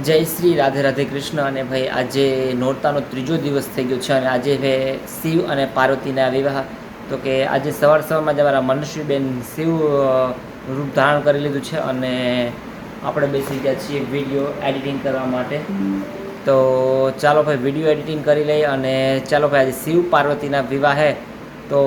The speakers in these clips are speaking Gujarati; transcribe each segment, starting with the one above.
જય શ્રી રાધે રાધે કૃષ્ણ. અને ભાઈ આજે નોરતાનો ત્રીજો દિવસ થઈ ગયો છે અને આજે ભાઈ શિવ અને પાર્વતીના વિવાહ. તો કે આજે સવારમાં જ અમારા મનસ્વીબેન શિવ રૂપ ધારણ કરી લીધું છે અને આપણે બેસી ગયા છીએ વિડીયો એડિટિંગ કરવા માટે. તો ચાલો ભાઈ વિડીયો એડિટિંગ કરી લઈએ અને ચાલો ભાઈ આજે શિવ પાર્વતીના વિવાહ હે તો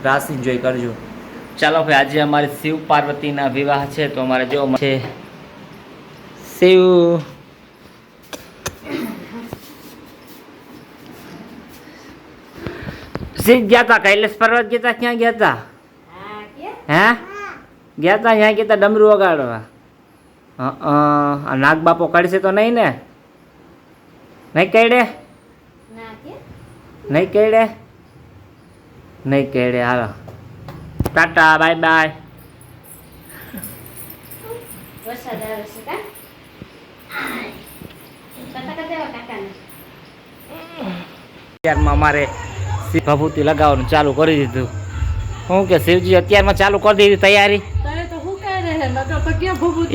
રાસ એન્જોય કરજો. ચાલો ભાઈ આજે અમારે શિવ પાર્વતીના વિવાહ છે તો અમારે જો છે શિવ શિવ ગયા હતા કૈલાસ પર્વત ગયા હતા. ક્યાં ગયા હતા? હે ગયા હતા ત્યાં ગયા હતા ડમરું વગાડવા. નાગ બાપો કાઢશે તો નહીં ને? નહીં કહેડે? નહીં કહેડે? નહીં કહેડે. હાલો ટાટા બાય બાય. અત્યારમાં અમારે ભભૂતિ લગાવવાનું ચાલુ કરી દીધું. શું કે શિવજી અત્યારમાં ચાલુ કરી દીધી તૈયારી?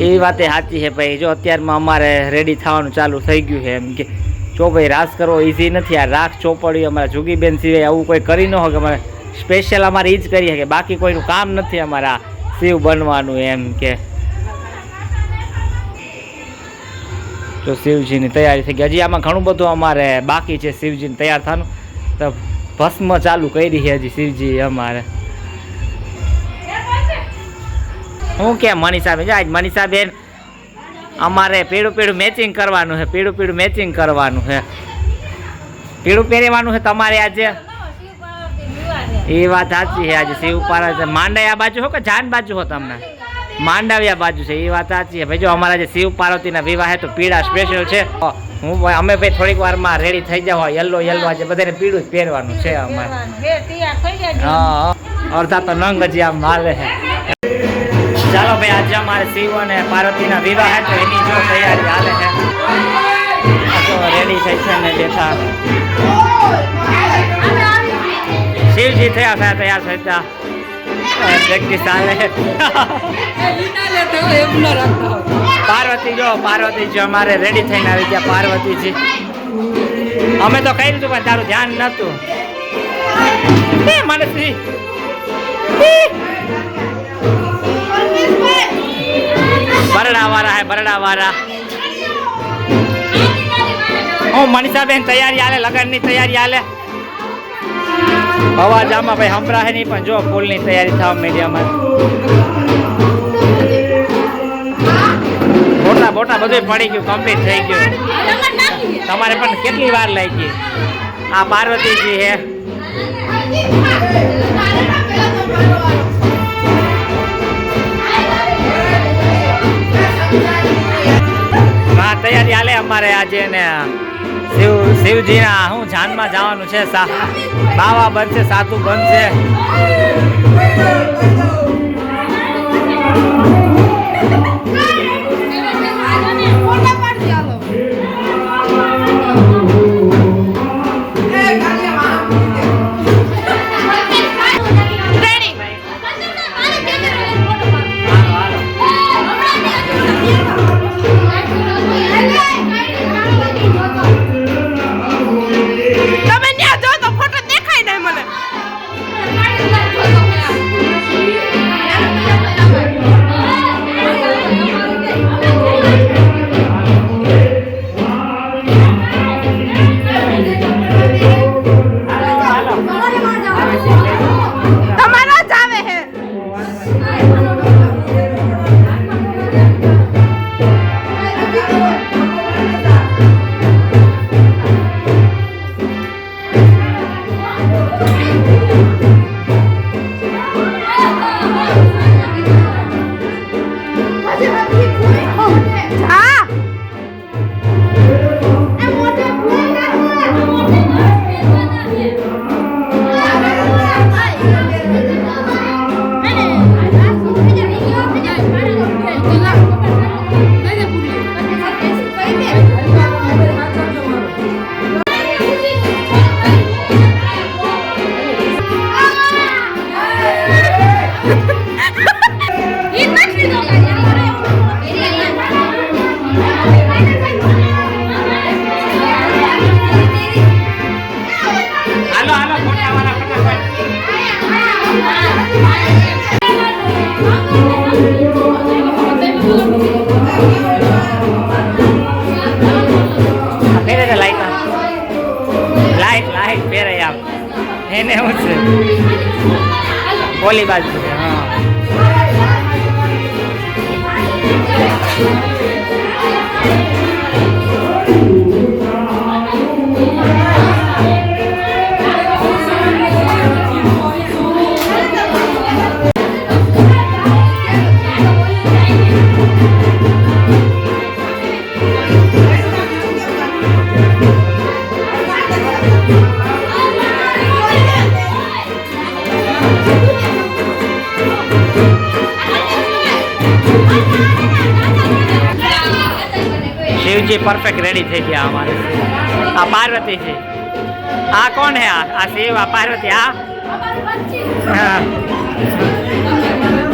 એ વાતે સાચી છે ભાઈ. જો અત્યારમાં અમારે રેડી થવાનું ચાલુ થઈ ગયું છે. એમ કે જો ભાઈ રાસ કરવો ઇઝી નથી. આ રાખ ચોપડી અમારા જુગીબેન સિવાય આવું કોઈ કરી ન હોય. અમારે સ્પેશિયલ અમારે એ જ કરીએ કે બાકી કોઈનું કામ નથી અમારા શિવ બનવાનું. એમ કે જો શિવજીની તૈયારી થઈ ગઈ. હજી આમાં ઘણું બધું અમારે બાકી છે શિવજીને તૈયાર થવાનું. તો ભસ્મ ચાલુ કરી છે હજી શિવજી અમારે. હું કેમ મનીષાબેન? આજ મનીષાબેન અમારે પીળું મેચિંગ કરવાનું છે. પીળું મેચિંગ કરવાનું છે. પીળું પહેરવાનું છે તમારે આજે. એ વાત સાચી છે. આજે શિવ પાર્વતી માંડવ્યા બાજુ હો કે જાન બાજુ હો? તમને માંડવ્યા બાજુ છે. એ વાત સાચી છે ભાઈ. જો અમારા જે શિવ પાર્વતીના વિવાહ છે તો પીળા સ્પેશિયલ છે. અમે ભાઈ થોડીક વારમાં રેડી થઈ જાવ. યલો આજે બધાને પીળું જ પહેરવાનું છે અમારે. હા અડધા તો નંગ હજી આમ માલે છે. ચાલો ભાઈ આજે અમારે શિવ અને પાર્વતીના વિવાહ છે તો એની જો તૈયારી હાલે છે. તો રેડી થઈ છે ને બેઠા શિવજી થયા તૈયાર થતા પ્રેક્ટિસ ચાલે. પાર્વતી જો અમારે રેડી થઈને આવી ગયા. પાર્વતીજી અમે તો કહી દીધું પણ તારું ધ્યાન નતું. મને બરડા વાળા હું મનીષાબેન તૈયારી હાલે લગનની તૈયારી હાલે. અવાજ આમાં ભાઈ સંભળાય નહીં પણ જો ફૂલની તૈયારી થવા મીડિયામાં બોટા બધું પડી ગયું કમ્પ્લીટ થઈ ગયું. તમારે પણ કેટલી વાર લાગી? આ પાર્વતીજી હે. હા તૈયારી હાલે અમારે આજે ને શિવજીના હું જાનમાં જવાનું છે. બાવા બનશે, સાધુ બનશે. ઓલી બાજુ છે હા. શિવજી પરફેક્ટ રેડી થઈ ગયા અમારે. આ પાર્વતી છે. આ કોણ હે? આ શિવ, આ પાર્વતી. આ હા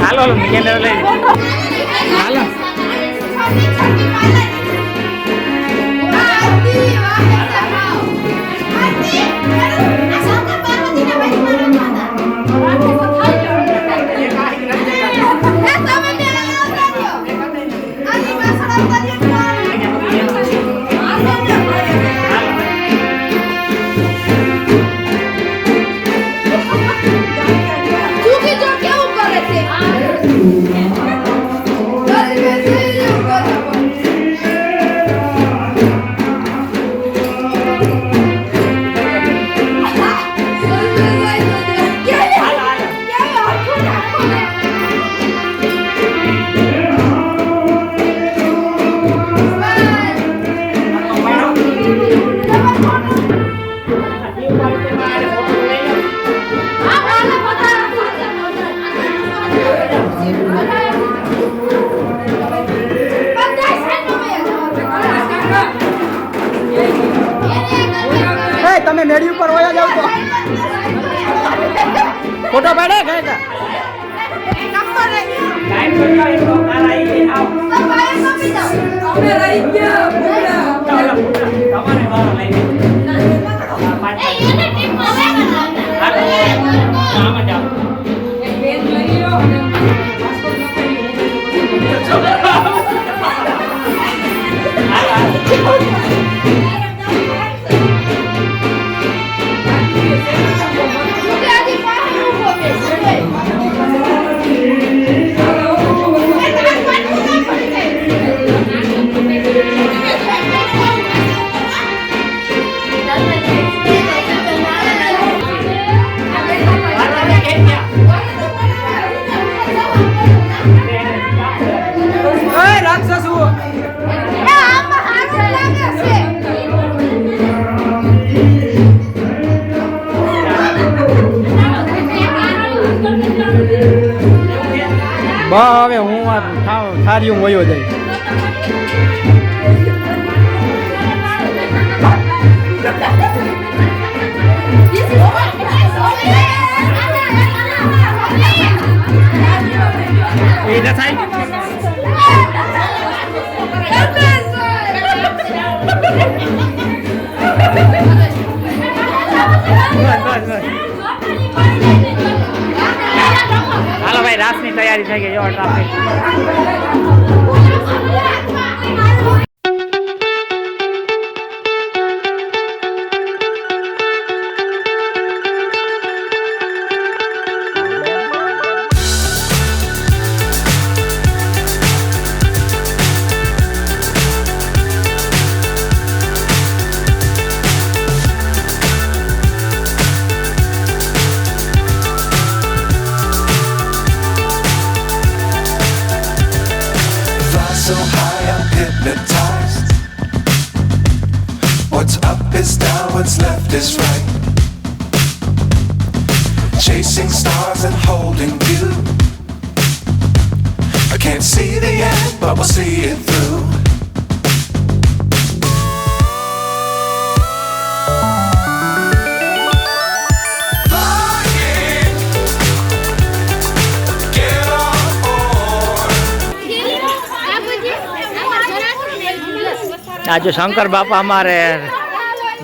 હાલો કેન્દ્ર લઈ હાલો. તમે મેડી ઉપર વયા જાવ તો ફોટો પાડે કે હવે હું થારી વયો જાય. હાલો ભાઈ, રાસની તૈયારી થઈ ગઈ. જો traffic. So high I'm hypnotized. What's up is down, what's left is right. Chasing stars and holding you. I can't see the end, but we'll see it through. आज जो शंकर बापा हमारे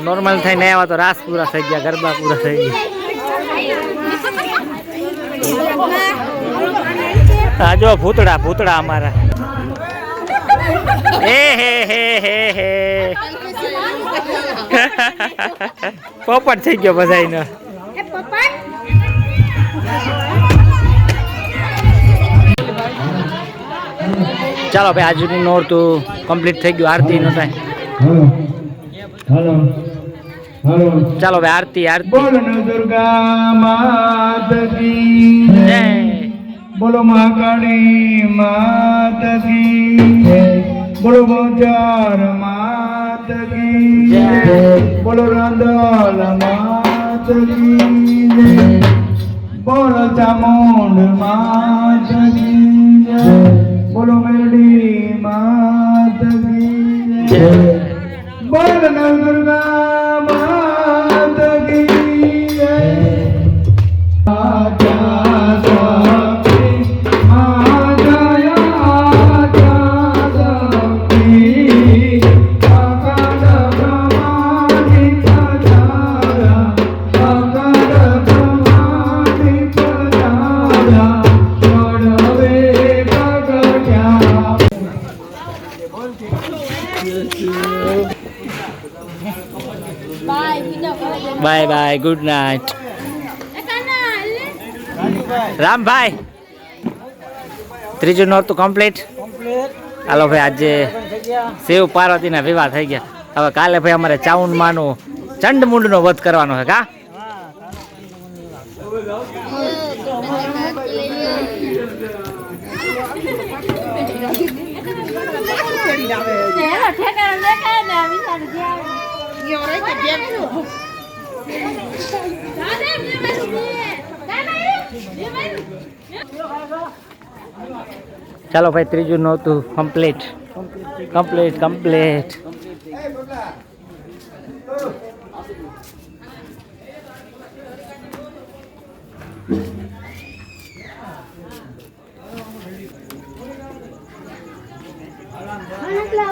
नॉर्मल थे नहीं आवा तो रास पूरा થઈ ગયા, गरबा पूरा થઈ ગયા. आज जो भूतड़ा भूतड़ा हमारा हे हे हे हे हे પોપટ થઈ ગયો બધાયનો. ચાલો ભાઈ આજનું નોરતું કમ્પ્લીટ થઈ ગયું આરતીનો ટાઈમ. ચાલો ભાઈ આરતી આરતી બોલો દુર્ગા માત કી જય. બોલો મહાકાળી માત કી બોલો ગોચાર માત કી બોલો રાંદલ માત કી બોલો ચામુંડ માત કી બોલો મેરડી માત કી બોલો દુર્ગા માત કી bye bye good night Rambhai. ત્રીજું નોરતું કમ્પ્લીટ. હાલો ભાઈ આજે શિવ પાર્વતીના વિવાહ થઈ ગયા. હવે કાલે ભાઈ અમારે ચાઉન માનું ચંડમુંડનો વધ કરવાનો છે કા. ચાલો ભાઈ ત્રીજું નહોતું કમ્પ્લીટ કમ્પ્લીટ કમ્પ્લીટ.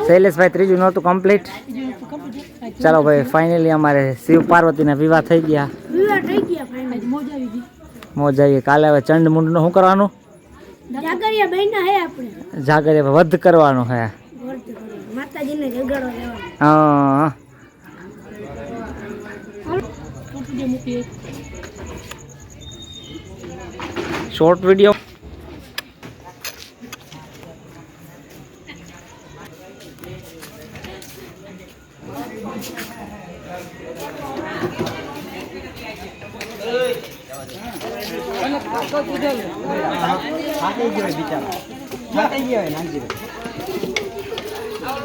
શૈલેષભાઈ ત્રીજું નહોતું કમ્પ્લીટ. ચાલો ભાઈ ફાઇનલી અમારે શિવ પાર્વતીના વિવાહ થઈ ગયા. મોજ આવી. કાલે હવે ચંડમુંડનું શું કરવાનું? જાગરિયા વધ કરવાનું હે. હા શોર્ટ વિડીયો. બિચારા